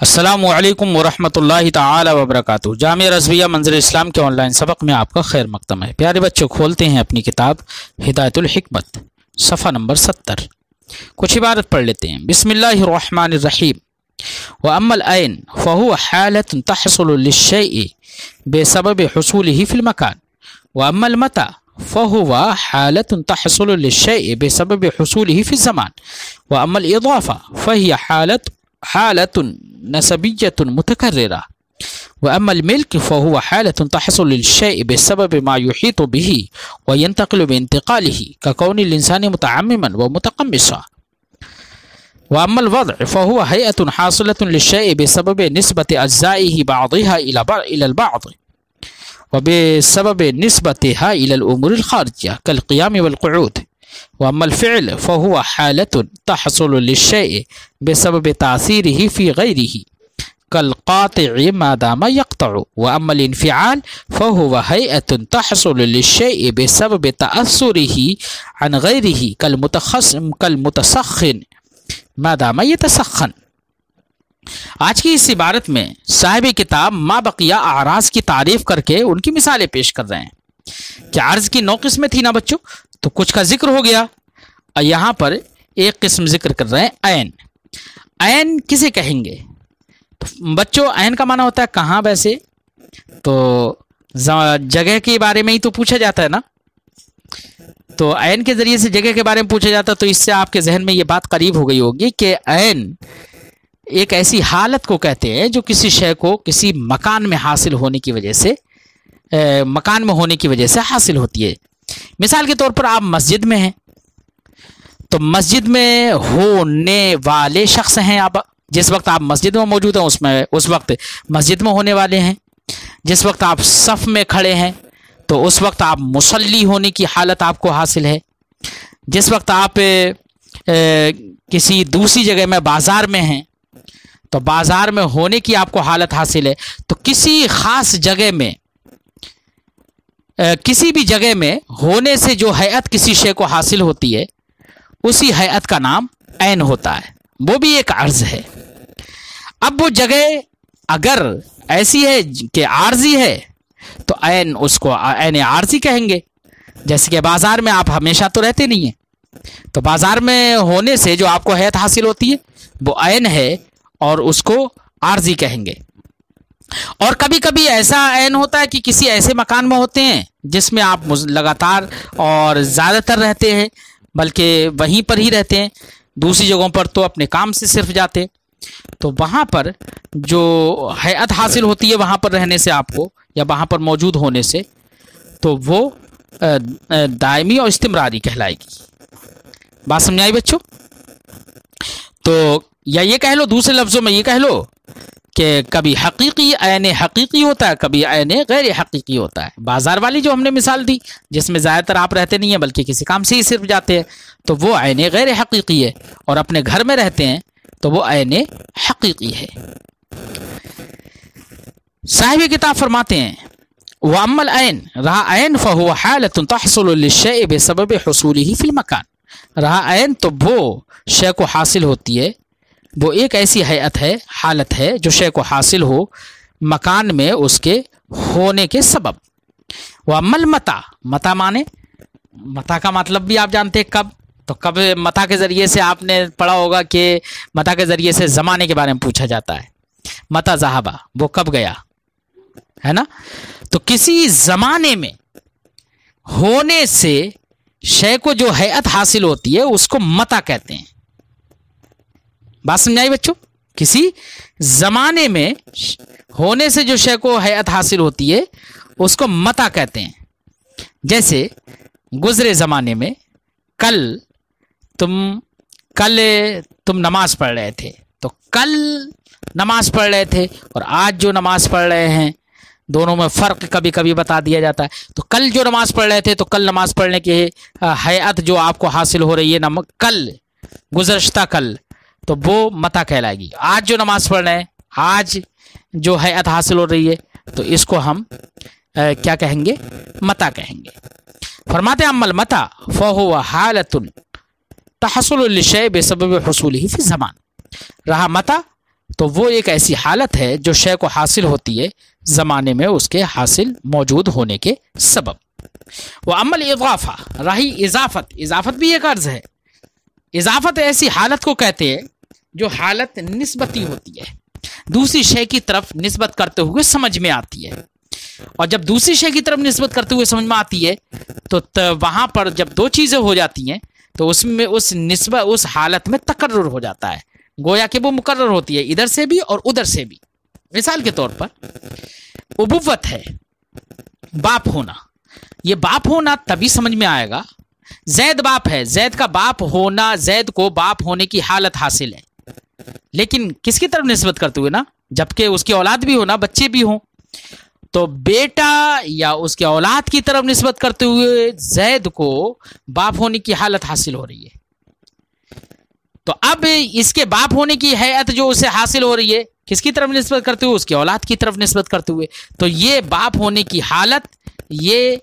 السلام علیکم ورحمۃ اللہ تعالی وبرکاتہ۔ جامعہ رضویہ منظر اسلام کے آن لائن سبق میں آپ کا خیر مقدم ہے۔ پیارے بچوں، کھولتے ہیں اپنی کتاب ہدایت الحکمت، صفحہ نمبر 70۔ کچھ عبارت پڑھ لیتے ہیں۔ بسم اللہ الرحمن الرحیم۔ وَأَمَّا الْعَيْنُ فَهُوَ حَالَةٌ تَحْصُلُ لِلشَّيْءِ بِسَبَبِ حُصُولِهِ فِي الْمَكَانِ وَأَمَّا الْمَتَى فَهُوَ حَالَةٌ تَحْصُلُ لِلشَّيْءِ بِسَبَبِ حُصُولِهِ فِي الزَّمَانِ وَأَمَّا الْإِضَافَةُ فَهِيَ حالة نسبية متكررة وأما الملك فهو حالة تحصل للشيء بسبب ما يحيط به وينتقل بانتقاله ككون الإنسان متعمما ومتقمصا وأما الوضع فهو هيئة حاصلة للشيء بسبب نسبة أجزائه بعضها إلى البعض وبسبب نسبتها إلى الأمور الخارجية كالقيام والقعود وأما الفعل فهو حالة تحصل للشيء بسبب تأثيره في غيره كالقاطع ما دام يقطع وأما الانفعال فهو هيئة تحصل للشيء بسبب تأثره عن غيره كالمتسخن ما دام يتسخن۔ آج کی اس عبارت میں صاحب کتاب ما بقیہ اعراض کی تعریف کر کے ان کی مثالیں پیش کر رہے ہیں کہ عرض کی 9 قسمیں تھی نا بچوں، تو کچھ کا ذکر ہو گیا اور یہاں پر ایک قسم ذکر کر رہے ہیں، عین۔ عین کسے کہیں گے؟ تو بچوں، عین کا معنی ہوتا ہے کہاں، ویسے تو جگہ کے بارے میں ہی تو پوچھا جاتا ہے نا، تو عین کے ذریعے سے جگہ کے بارے میں پوچھا جاتا ہے، تو اس سے آپ کے ذہن میں یہ بات قریب ہو گئی ہوگی کہ عین ایک ایسی حالت کو کہتے ہیں جو کسی شے کو کسی مکان میں حاصل ہونے کی وجہ سے حاصل ہوتی ہے۔ مثال کے طور پر آپ مسجد میں ہیں، تو مسجد میں ہونے والے شخص ہیں، آپ جس وقت آپ مسجد میں موجود ہیں اس وقت مسجد میں ہونے والے ہیں۔ جس وقت آپ صف میں کھڑے ہیں تو اس وقت آپ مصلی ہونے کی حالت آپ کو حاصل ہے۔ جس وقت آپ کسی دوسری جگہ میں بازار میں ہیں تو بازار میں ہونے کی آپ کو حالت حاصل ہے۔ تو کسی خاص جگہ میں، کسی بھی جگہ میں ہونے سے جو ہیئت کسی شے کو حاصل ہوتی ہے، اسی ہیئت کا نام عین ہوتا ہے، وہ بھی ایک عرض ہے۔ اب وہ جگہ اگر ایسی ہے کہ عارضی ہے تو عین، اس کو عین عارضی کہیں گے۔ جیسے کہ بازار میں آپ ہمیشہ تو رہتے نہیں ہیں، تو بازار میں ہونے سے جو آپ کو ہیئت حاصل ہوتی ہے وہ عین ہے اور اس کو عارضی کہیں گے۔ اور کبھی کبھی ایسا عین ہوتا ہے کہ کسی ایسے مکان میں ہوتے ہیں جس میں آپ لگاتار اور زیادہ تر رہتے ہیں، بلکہ وہیں پر ہی رہتے ہیں، دوسری جگہوں پر تو اپنے کام سے صرف جاتے ہیں، تو وہاں پر جو ہیئت حاصل ہوتی ہے وہاں پر رہنے سے آپ کو، یا وہاں پر موجود ہونے سے، تو وہ دائمی اور استمراری کہلائے گی۔ بات سمجھ آئی بچوں؟ تو یا یہ کہہ لو، دوسرے لفظوں میں یہ کہہ لو کہ کبھی حقیقی عین حقیقی ہوتا ہے، کبھی عین غیر حقیقی ہوتا ہے۔ بازار والی جو ہم نے مثال دی، جس میں زیادہ تر آپ رہتے نہیں ہیں بلکہ کسی کام سے ہی صرف جاتے ہیں، تو وہ عین غیر حقیقی ہے، اور اپنے گھر میں رہتے ہیں تو وہ عین حقیقی ہے۔ صاحب کتاب فرماتے ہیں وَأَمَّا الْعَيْنُ، رہا عین فَهُوَ حَالَةٌ تَحْصُلُ لِلشَّيْءِ بِسَبَبِ حُصُولِهِ فِي الْمَكَانِ، رہا عین تو وہ شے کو حاصل ہوتی ہے، وہ ایک ایسی ہیئت ہے، حالت ہے جو شے کو حاصل ہو مکان میں اس کے ہونے کے سبب۔ وَأَمَّا الْمَتَى، متا مانے، متا کا مطلب بھی آپ جانتے ہیں، کب، تو کب متا کے ذریعے سے آپ نے پڑھا ہوگا کہ متا کے ذریعے سے زمانے کے بارے میں پوچھا جاتا ہے۔ متا ذہبا، وہ کب گیا ہے نا، تو کسی زمانے میں ہونے سے شے کو جو ہیئت حاصل ہوتی ہے اس کو متا کہتے ہیں۔ بات سمجھائی بچوں؟ کسی زمانے میں ہونے سے جو شے کو ہیئت حاصل ہوتی ہے اس کو متا کہتے ہیں۔ جیسے گزرے زمانے میں کل تم نماز پڑھ رہے تھے، تو کل نماز پڑھ رہے تھے اور آج جو نماز پڑھ رہے ہیں، دونوں میں فرق کبھی کبھی بتا دیا جاتا ہے۔ تو کل جو نماز پڑھ رہے تھے تو کل نماز پڑھنے کی ہیئت جو آپ کو حاصل ہو رہی ہے کل، گزشتہ کل، تو وہ متا کہلائے گی۔ آج جو نماز پڑھ رہے ہیں، آج جو ہیئت حاصل ہو رہی ہے، تو اس کو ہم کیا کہیں گے؟ متا کہیں گے۔ فرماتے ہیں اما المتا فهو حالۃ تحصل للشیء بسبب حصوله فی الزمان، رہا متا تو وہ ایک ایسی حالت ہے جو شے کو حاصل ہوتی ہے زمانے میں اس کے حاصل موجود ہونے کے سبب۔ وہ عمل اضافہ، رہی اضافت، اضافت بھی ایک عرض ہے۔ اضافت ایسی حالت کو کہتے ہیں جو حالت نسبتی ہوتی ہے، دوسری شے کی طرف نسبت کرتے ہوئے سمجھ میں آتی ہے، اور جب دوسری شے کی طرف نسبت کرتے ہوئے سمجھ میں آتی ہے تو وہاں پر جب دو چیزیں ہو جاتی ہیں تو اس میں اس نسبت اس حالت میں تکرر ہو جاتا ہے، گویا کہ وہ مکرر ہوتی ہے ادھر سے بھی اور ادھر سے بھی۔ مثال کے طور پر ابوت ہے، باپ ہونا، یہ باپ ہونا تبھی سمجھ میں آئے گا، زید باپ ہے، زید کا باپ ہونا، زید کو باپ ہونے کی حالت حاصل ہے، لیکن کس کی طرف نسبت کرتے ہوئے نا، جبکہ اس کی اولاد بھی ہو نا، بچے بھی ہوں، تو بیٹا یا اس کے اولاد کی طرف نسبت کرتے ہوئے زید کو باپ ہونے کی حالت حاصل ہو رہی ہے۔ تو اب اس کے باپ ہونے کی حیت جو اسے حاصل ہو رہی ہے کس کی طرف نسبت کرتے ہوئے، اس کی اولاد کی طرف نسبت کرتے ہوئے، تو یہ باپ ہونے کی حالت یہ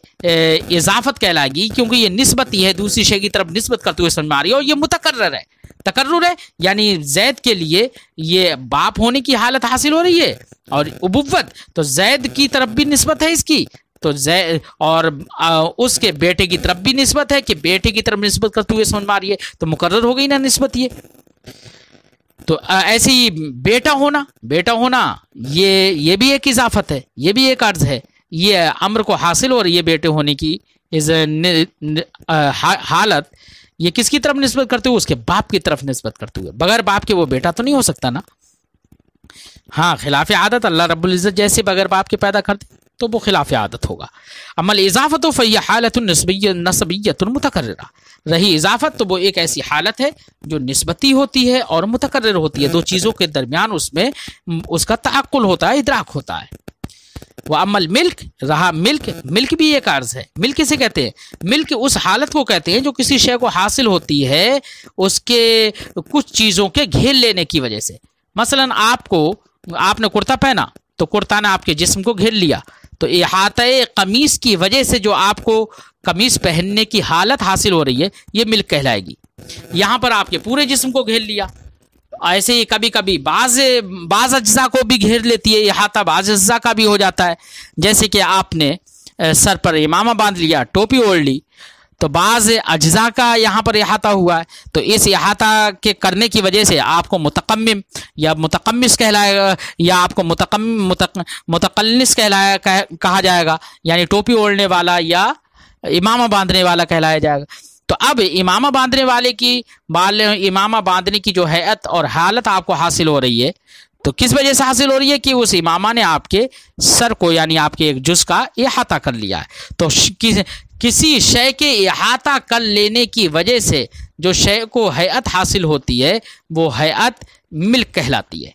اضافت کہلائے گی، کیونکہ یہ نسبت ہی ہے، دوسری شے کی طرف نسبت کرتے ہوئے سمجھ میں آ رہی ہے، اور یہ متکرر ہے، تکرر ہے، یعنی زید کے لیے یہ باپ ہونے کی حالت حاصل ہو رہی ہے، اور ابوت تو زید کی طرف بھی نسبت ہے اس کی، تو زید اور اس کے بیٹے کی طرف بھی نسبت ہے کہ بیٹے کی طرف نسبت کرتے ہوئے سمجھ میں آ رہی ہے، تو مقرر ہو گئی نا نسبت یہ۔ تو ایسے ہی بیٹا ہونا یہ بھی ایک اضافت ہے، یہ بھی ایک عرض ہے، یہ امر کو حاصل ہو رہی ہے بیٹے ہونے کی حالت، یہ کس کی طرف نسبت کرتے ہوئے، اس کے باپ کی طرف نسبت کرتے ہوئے، بغیر باپ کے وہ بیٹا تو نہیں ہو سکتا نا۔ ہاں خلاف عادت اللہ رب العزت جیسے بغیر باپ کے پیدا کرتے تو وہ خلاف عادت ہوگا۔ عمل اضافت فی حالت نسبیت متکررہ، رہی اضافت تو وہ ایک ایسی حالت ہے جو نسبتی ہوتی ہے اور متکرر ہوتی ہے، دو چیزوں کے درمیان اس میں اس کا تعقل ہوتا ہے، ادراک ہوتا ہے۔ وہ عمل ملک، رہا ملک بھی ایک عرض ہے۔ ملک کسے کہتے ہیں؟ ملک اس حالت کو کہتے ہیں جو کسی شے کو حاصل ہوتی ہے اس کے کچھ چیزوں کے گھیر لینے کی وجہ سے۔ مثلا آپ نے کرتا پہنا تو کرتا نے آپ کے جسم کو گھیر لیا، تو احاطہ قمیص کی وجہ سے جو آپ کو قمیص پہننے کی حالت حاصل ہو رہی ہے یہ ملک کہلائے گی۔ یہاں پر آپ کے پورے جسم کو گھیر لیا، ایسے ہی کبھی کبھی بعض اجزاء کو بھی گھیر لیتی ہے احاطہ، بعض اجزاء کا بھی ہو جاتا ہے، جیسے کہ آپ نے سر پر امامہ باندھ لیا، ٹوپی اوڑھ لی، تو بعض اجزاء کا یہاں پر احاطہ ہوا ہے، تو اس احاطہ کے کرنے کی وجہ سے آپ کو متقمم یا متقمص کہلائے گا، یا آپ کو متقلنس کہا جائے گا، یعنی ٹوپی اوڑھنے والا یا امامہ باندھنے والا کہلایا جائے گا۔ تو اب امامہ باندھنے والے کی امامہ باندھنے کی جو حیت اور حالت آپ کو حاصل ہو رہی ہے تو کس وجہ سے حاصل ہو رہی ہے کہ اس امامہ نے آپ کے سر کو یعنی آپ کے ایک جز کا احاطہ کر لیا ہے۔ تو کسی شے کے احاطہ کر لینے کی وجہ سے جو شے کو حیت حاصل ہوتی ہے وہ حیت ملک کہلاتی ہے۔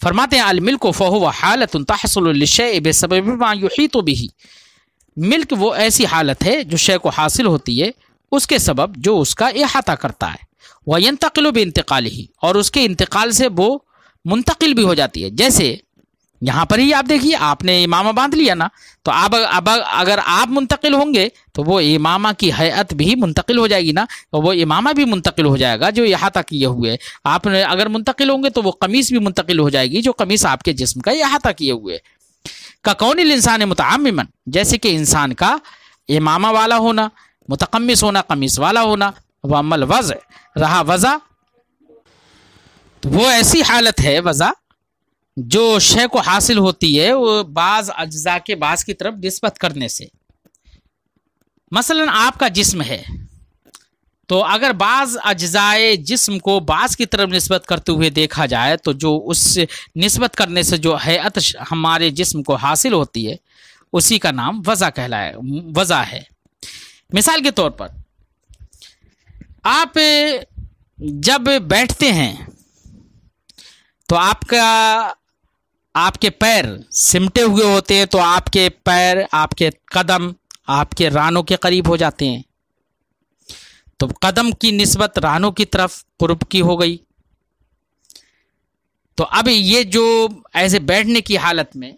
فرماتے ہیں الملک فہو حالت تحصل للشیء بسبب ما یحیط به، ملک وہ ایسی حالت ہے جو شے کو حاصل ہوتی ہے اس کے سبب جو اس کا احاطہ کرتا ہے، وینتقل بانتقالہ، اور اس کے انتقال سے وہ منتقل بھی ہو جاتی ہے۔ جیسے یہاں پر ہی آپ دیکھیے، آپ نے امامہ باندھ لیا نا، تو اب اگر آپ منتقل ہوں گے تو وہ امامہ کی حیت بھی منتقل ہو جائے گی نا، تو وہ امامہ بھی منتقل ہو جائے گا جو احاطہ کیے ہوئے، آپ نے اگر منتقل ہوں گے تو وہ قمیص بھی منتقل ہو جائے گی جو قمیص آپ کے جسم کا احاطہ کیے ہوئے۔ کا کون الانسان متعمما، جیسے کہ انسان کا امامہ والا ہونا، متقمص ہونا، قمیص والا ہونا۔ وعمل وضع، رہا وضع، تو وہ ایسی حالت ہے وضع جو شے کو حاصل ہوتی ہے وہ بعض اجزاء کے بعض کی طرف نسبت کرنے سے۔ مثلا آپ کا جسم ہے تو اگر بعض اجزائے جسم کو بعض کی طرف نسبت کرتے ہوئے دیکھا جائے تو جو اس نسبت کرنے سے جو حیت ہمارے جسم کو حاصل ہوتی ہے اسی کا نام وضع ہے۔ مثال کے طور پر آپ جب بیٹھتے ہیں تو آپ کے پیر سمٹے ہوئے ہوتے ہیں، تو آپ کے پیر، آپ کے قدم آپ کے رانوں کے قریب ہو جاتے ہیں، تو قدم کی نسبت رانوں کی طرف قرب کی ہو گئی۔ تو اب یہ جو ایسے بیٹھنے کی حالت میں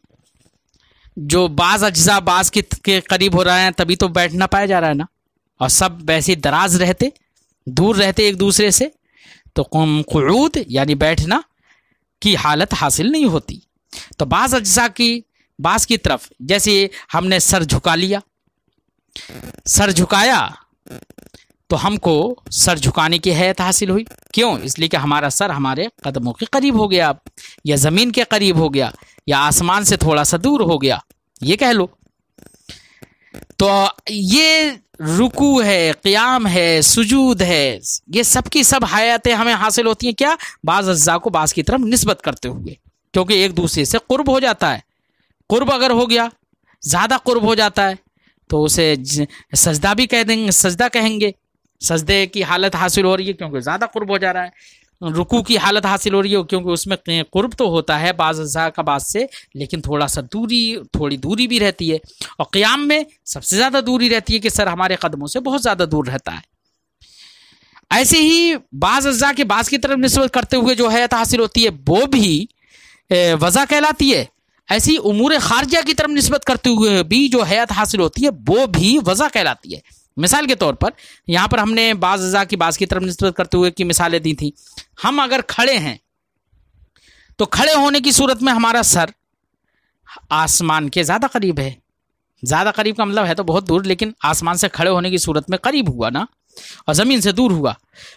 جو بعض اجزاء بعض کے قریب ہو رہے ہیں تبھی تو بیٹھنا پایا جا رہا ہے نا، اور سب ویسے دراز رہتے، دور رہتے ایک دوسرے سے، تو قعود یعنی بیٹھنا کی حالت حاصل نہیں ہوتی۔ تو بعض اجزاء کی بعض کی طرف، جیسے ہم نے سر جھکا لیا، سر جھکایا تو ہم کو سر جھکانے کی حیت حاصل ہوئی۔ کیوں؟ اس لیے کہ ہمارا سر ہمارے قدموں کے قریب ہو گیا، یا زمین کے قریب ہو گیا، یا آسمان سے تھوڑا سا دور ہو گیا، یہ کہہ لو۔ تو یہ رکوع ہے، قیام ہے، سجود ہے، یہ سب کی سب حیاتیں ہمیں حاصل ہوتی ہیں کیا؟ بعض اجزاء کو بعض کی طرف نسبت کرتے ہوئے، کیونکہ ایک دوسرے سے قرب ہو جاتا ہے۔ قرب اگر ہو گیا، زیادہ قرب ہو جاتا ہے تو اسے سجدہ بھی کہہ دیں گے، سجدہ کہیں گے، سجدے کی حالت حاصل ہو رہی ہے کیونکہ زیادہ قرب ہو جا رہا ہے۔ رکوع کی حالت حاصل ہو رہی ہے کیونکہ اس میں قرب تو ہوتا ہے بعض اجزاء کا بعض سے، لیکن تھوڑی دوری بھی رہتی ہے۔ اور قیام میں سب سے زیادہ دوری رہتی ہے کہ سر ہمارے قدموں سے بہت زیادہ دور رہتا ہے۔ ایسے ہی بعض اجزاء کے بعض کی طرف نسبت کرتے ہوئے جو حیات حاصل ہوتی ہے وہ بھی وضع کہلاتی ہے۔ ایسی امور خارجہ کی طرف نسبت کرتے ہوئے بھی جو حیات حاصل ہوتی ہے وہ بھی وضع کہلاتی ہے۔ مثال کے طور پر یہاں پر ہم نے بعض اجزاء کی بعض کی طرف نسبت کرتے ہوئے کی مثالیں دی تھیں۔ ہم اگر کھڑے ہیں تو کھڑے ہونے کی صورت میں ہمارا سر آسمان کے زیادہ قریب ہے۔ زیادہ قریب کا مطلب ہے تو بہت دور، لیکن آسمان سے کھڑے ہونے کی صورت میں قریب ہوا نا، اور زمین سے دور ہوا۔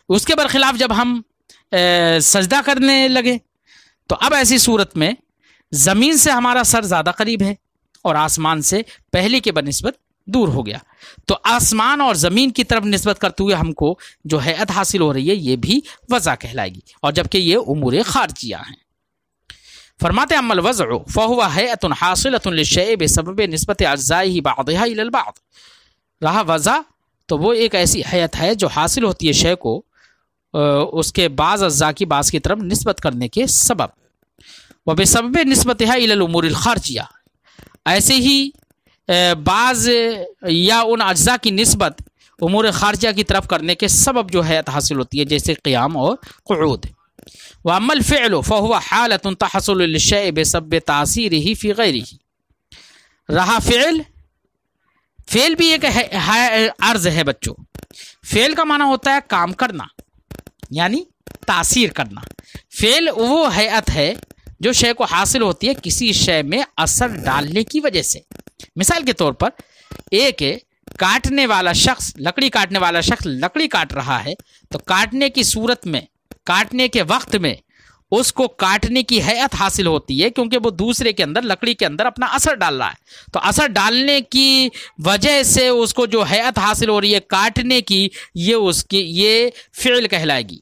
اس کے برخلاف جب ہم سجدہ کرنے لگے تو اب ایسی صورت میں زمین سے ہمارا سر زیادہ قریب ہے اور آسمان سے پہلے کے بنسبت دور ہو گیا۔ تو آسمان اور زمین کی طرف نسبت کرتے ہوئے ہم کو جو حیت حاصل ہو رہی ہے یہ بھی وضع کہلائے گی، اور جبکہ یہ امور خارجیہ ہیں۔ فرماتے اما الوضع فهو حیت حاصلۃ للشیء بسبب نسبت اجزائه بعضها الى البعض۔ رہا وضع تو وہ ایک ایسی حیت ہے جو حاصل ہوتی ہے شے کو اس کے بعض اجزاء کی بعض کی طرف نسبت کرنے کے سبب، وبسبب نسبتها الى الامور الخارجیہ۔ ایسے ہی بعض یا ان اجزاء کی نسبت امور خارجہ کی طرف کرنے کے سبب جو حیات حاصل ہوتی ہے، جیسے قیام اور قعود۔ وَأَمَّا الْفِعْلُ فَهُوَ حَالَةٌ تَحْصُلُ لِلشَّيْءِ بِسَبَبِ تَأْثِيرِهِ فِي غَيْرِهِ۔ رہا فعل بھی ایک عرض ہے بچوں۔ فعل کا معنی ہوتا ہے کام کرنا، یعنی تاثیر کرنا۔ فعل وہ حیات ہے جو شے کو حاصل ہوتی ہے کسی شے میں اثر ڈالنے کی وجہ سے۔ مثال کے طور پر ایک کاٹنے والا شخص، لکڑی کاٹنے والا شخص لکڑی کاٹ رہا ہے، تو کاٹنے کی صورت میں، کاٹنے کے وقت میں اس کو کاٹنے کی حیت حاصل ہوتی ہے کیونکہ وہ دوسرے کے اندر، لکڑی کے اندر اپنا اثر ڈال رہا ہے۔ تو اثر ڈالنے کی وجہ سے اس کو جو حیت حاصل ہو رہی ہے کاٹنے کی، یہ فعل کہلائے گی۔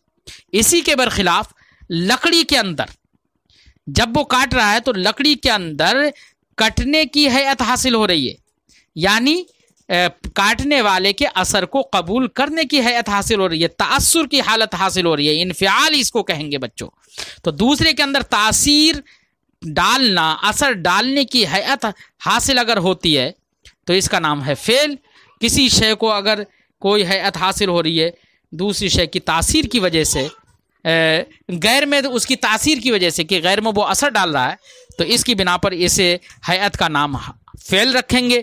اسی کے برخلاف لکڑی کے اندر جب وہ کاٹ رہا ہے تو لکڑی کے اندر کٹنے کی حیت حاصل ہو رہی ہے، یعنی کاٹنے والے کے اثر کو قبول کرنے کی حیت حاصل ہو رہی ہے، تأثر کی حالت حاصل ہو رہی ہے، انفعال اس کو کہیں گے بچوں۔ تو دوسرے کے اندر تاثیر ڈالنا، اثر ڈالنے کی حیت حاصل اگر ہوتی ہے تو اس کا نام ہے فعل۔ کسی شے کو اگر کوئی حیت حاصل ہو رہی ہے دوسری شے کی تاثیر کی وجہ سے، غیر میں اس کی تاثیر کی وجہ سے کہ غیر میں وہ اثر ڈال رہا ہے، تو اس کی بنا پر اس حیت کا نام فعل رکھیں گے،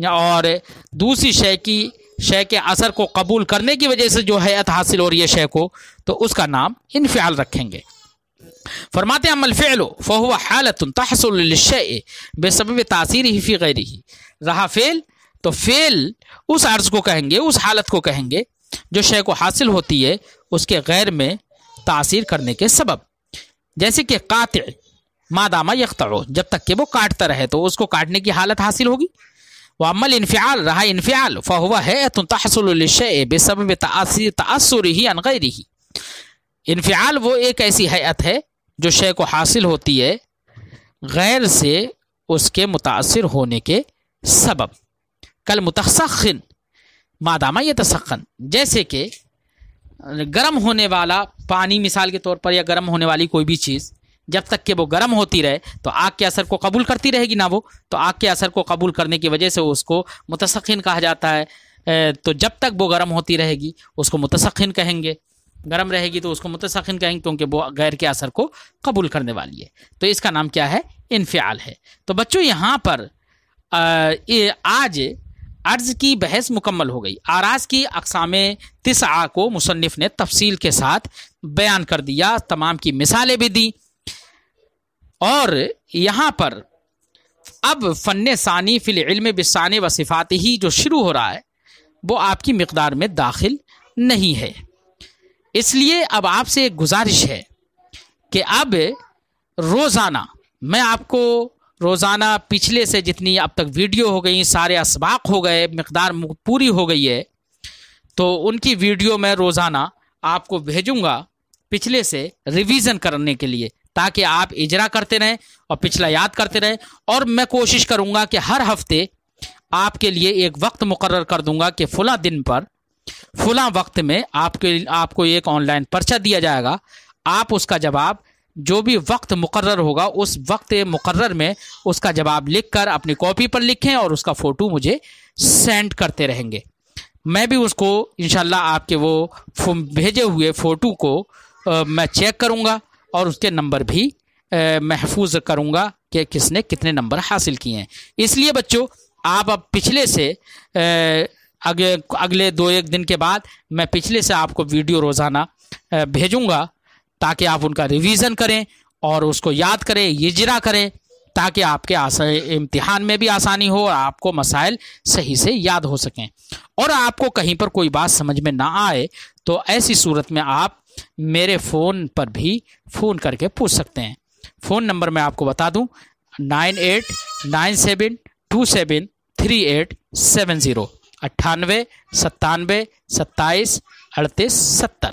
اور دوسری شے کے اثر کو قبول کرنے کی وجہ سے جو حیت حاصل ہو رہی ہے شے کو، تو اس کا نام انفعال رکھیں گے۔ فرماتے ہیں اما الفعل فهو حالۃ تحصل للشیء بسبب تاثیرہ فی غیرہ۔ رہا فعل تو فعل اس عرض کو کہیں گے، اس حالت کو کہیں گے جو شے کو حاصل ہوتی ہے اس کے غیر میں تاثیر کرنے کے سبب، جیسے کہ قاطع مادام یقطع، جب تک کہ وہ کاٹتا رہے تو اس کو کاٹنے کی حالت حاصل ہوگی۔ وَأَمَّا الْانفعال، رہا انفعال، فَهُوَ هَيْئَةٌ تَحْصُلُ لِلشَّيْءِ بِسَبَبِ تَأَثُّرِهِ عَنْ غَيْرِهِ۔ انفعال وہ ایک ایسی حیت ہے جو شے کو حاصل ہوتی ہے غیر سے اس کے متاثر ہونے کے سبب، کالمتسخن مادام یتسخن، جیسے کہ گرم ہونے والا پانی مثال کے طور پر، یا گرم ہونے والی کوئی بھی چیز جب تک کہ وہ گرم ہوتی رہے تو آگ کے اثر کو قبول کرتی رہے گی نا، وہ تو آگ کے اثر کو قبول کرنے کی وجہ سے اس کو متسخن کہا جاتا ہے۔ تو جب تک وہ گرم ہوتی رہے گی اس کو متسخن کہیں گے، گرم رہے گی تو اس کو متسخن کہیں گے کیونکہ وہ غیر کے اثر کو قبول کرنے والی ہے۔ تو اس کا نام کیا ہے؟ انفعال ہے۔ تو بچوں یہاں پر آج عرض کی بحث مکمل ہو گئی۔ آراز کی اقسام 9 کو مصنف نے تفصیل کے ساتھ بیان کر دیا، تمام کی مثالیں بھی دی۔ اور یہاں پر اب فن ثانی فی العلم بالثانی و صفات ہی جو شروع ہو رہا ہے وہ آپ کی مقدار میں داخل نہیں ہے. اس لیے اب آپ سے ایک گزارش ہے کہ اب روزانہ میں آپ کو روزانہ پچھلے سے جتنی اب تک ویڈیو ہو گئی، سارے اسباق ہو گئے، مقدار پوری ہو گئی ہے، تو ان کی ویڈیو میں روزانہ آپ کو بھیجوں گا پچھلے سے ریویژن کرنے کے لیے، تاکہ آپ اجرا کرتے رہیں اور پچھلا یاد کرتے رہیں. اور میں کوشش کروں گا کہ ہر ہفتے آپ کے لیے ایک وقت مقرر کر دوں گا کہ فلاں دن پر فلاں وقت میں آپ کو ایک آن لائن پرچہ دیا جائے گا. آپ اس کا جواب جو بھی وقت مقرر ہوگا اس وقت مقرر میں اس کا جواب لکھ کر اپنی کاپی پر لکھیں اور اس کا فوٹو مجھے سینڈ کرتے رہیں گے. میں بھی اس کو انشاءاللہ آپ کے وہ بھیجے ہوئے فوٹو کو میں چیک کروں گا اور اس کے نمبر بھی محفوظ کروں گا کہ کس نے کتنے نمبر حاصل کیے ہیں. اس لیے بچوں آپ اب پچھلے سے اگلے 2-1 دن کے بعد میں پچھلے سے آپ کو ویڈیو روزانہ بھیجوں گا، تاکہ آپ ان کا ریویژن کریں اور اس کو یاد کریں، اجرا کریں، تاکہ آپ کے امتحان میں بھی آسانی ہو اور آپ کو مسائل صحیح سے یاد ہو سکیں. اور آپ کو کہیں پر کوئی بات سمجھ میں نہ آئے تو ایسی صورت میں آپ میرے فون پر بھی فون کر کے پوچھ سکتے ہیں. فون نمبر میں آپ کو بتا دوں 9897273870 98 97 27 38 70.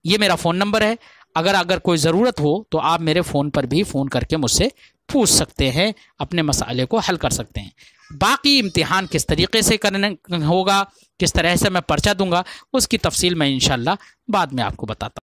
یہ میرا فون نمبر ہے. اگر کوئی ضرورت ہو تو آپ میرے فون پر بھی فون کر کے مجھ سے پوچھ سکتے ہیں، اپنے مسئلے کو حل کر سکتے ہیں. باقی امتحان کس طریقے سے کرنا ہوگا، کس طرح سے میں پرچہ دوں گا، اس کی تفصیل میں انشاءاللہ بعد میں آپ کو بتاتا ہوں.